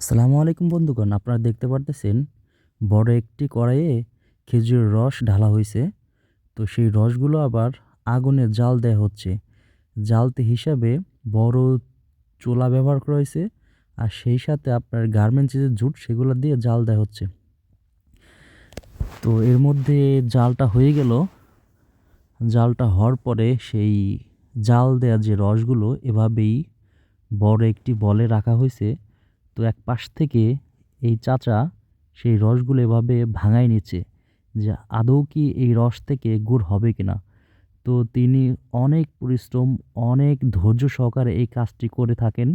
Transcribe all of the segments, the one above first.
আসসালামু আলাইকুম বন্ধুগণ, আপনারা দেখতে পারতেছেন বড় একটি কড়াইয়ে খেজুরের রস ঢালা হয়েছে। তো সেই রসগুলো আবার আগুনে জাল দেওয়া হচ্ছে। জ্বালতি হিসাবে বড় চুলা ব্যবহার করা হয়েছে, আর সেই সাথে আপনার গার্মেন্টসে যে জুট সেগুলো দিয়ে জাল দেওয়া হচ্ছে। তো এর মধ্যে জালটা হয়ে গেল। জালটা হওয়ার পরে সেই জাল দেওয়া যে রসগুলো এভাবেই বড় একটি বলে রাখা হয়েছে। তো এক পাশ থেকে এই চাচা সেই রসগুলো এভাবে ভাঙায় নিচ্ছে যে আদৌ কি এই রস থেকে গুড় হবে কিনা। তো তিনি অনেক পরিশ্রম, অনেক ধৈর্য সহকারে এই কাজটি করে থাকেন।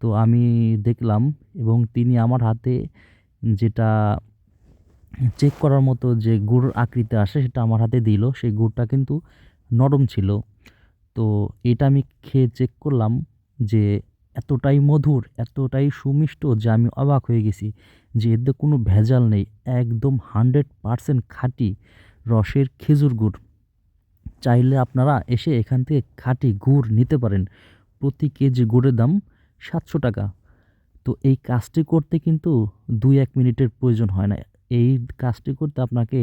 তো আমি দেখলাম, এবং তিনি আমার হাতে যেটা চেক করার মতো যে গুড় আকৃতি আসে সেটা আমার হাতে দিল। সেই গুড়টা কিন্তু নরম ছিল। তো এটা আমি খেয়ে চেক করলাম যে এতটাই মধুর, এতটাই সুমিষ্ট যে আমি অবাক হয়ে গেছি যে এতে কোনো ভেজাল নেই। একদম 100% খাঁটি রসের খেজুর গুড়। চাইলে আপনারা এসে এখান থেকে খাঁটি গুড় নিতে পারেন। প্রতি কেজি গুড়ের দাম ৭০০ টাকা। তো এই কাজটি করতে কিন্তু ২-১ মিনিটের প্রয়োজন হয় না। এই কাজটি করতে আপনাকে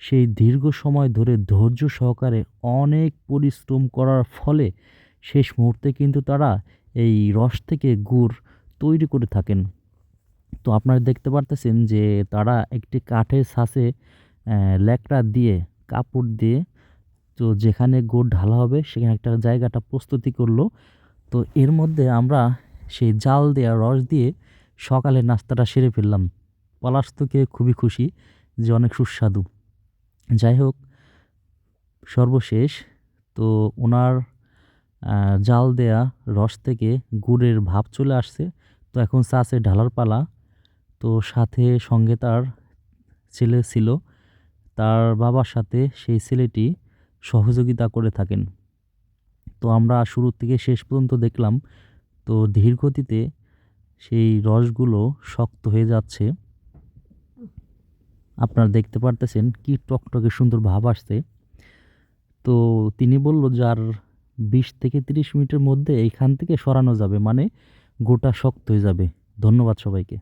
সেই দীর্ঘ সময় ধরে ধৈর্য সহকারে অনেক পরিশ্রম করার ফলে শেষ মুহূর্তে কিন্তু তারা এই রস থেকে গুড় তৈরি করে থাকেন। তো আপনারা দেখতে পারতেছেন যে তারা একটি কাঠের ছাঁচে ল্যাকড়া দিয়ে, কাপড় দিয়ে, তো যেখানে গুড় ঢালা হবে সেখানে একটা জায়গাটা প্রস্তুতি করলো। তো এর মধ্যে আমরা সেই জাল দেওয়া রস দিয়ে সকালের নাস্তাটা সেরে ফেললাম। পলাশ তো খেয়ে খুবই খুশি যে অনেক সুস্বাদু। যাই হোক, সর্বশেষ তো ওনার জাল দেয়া রস থেকে গুড়ের ভাপ চলে আসছে। তো এখন ছাঁচে ঢালার পালা। তো সাথে সঙ্গে তার ছেলে ছিল। তার বাবার সাথে সেই ছেলেটি সহযোগিতা করে থাকেন। তো আমরা শুরু থেকে শেষ পর্যন্ত দেখলাম। তো ধীর গতিতে সেই রসগুলো শক্ত হয়ে যাচ্ছে। আপনারা দেখতে পারতেছেন কি টকটকে সুন্দর ভাব আসছে। তো তিনি বলল যে আর ২০ থেকে ৩০ মিনিটের মধ্যে এইখান থেকে সরানো যাবে, মানে গোটা শক্ত হয়ে যাবে। ধন্যবাদ সবাইকে।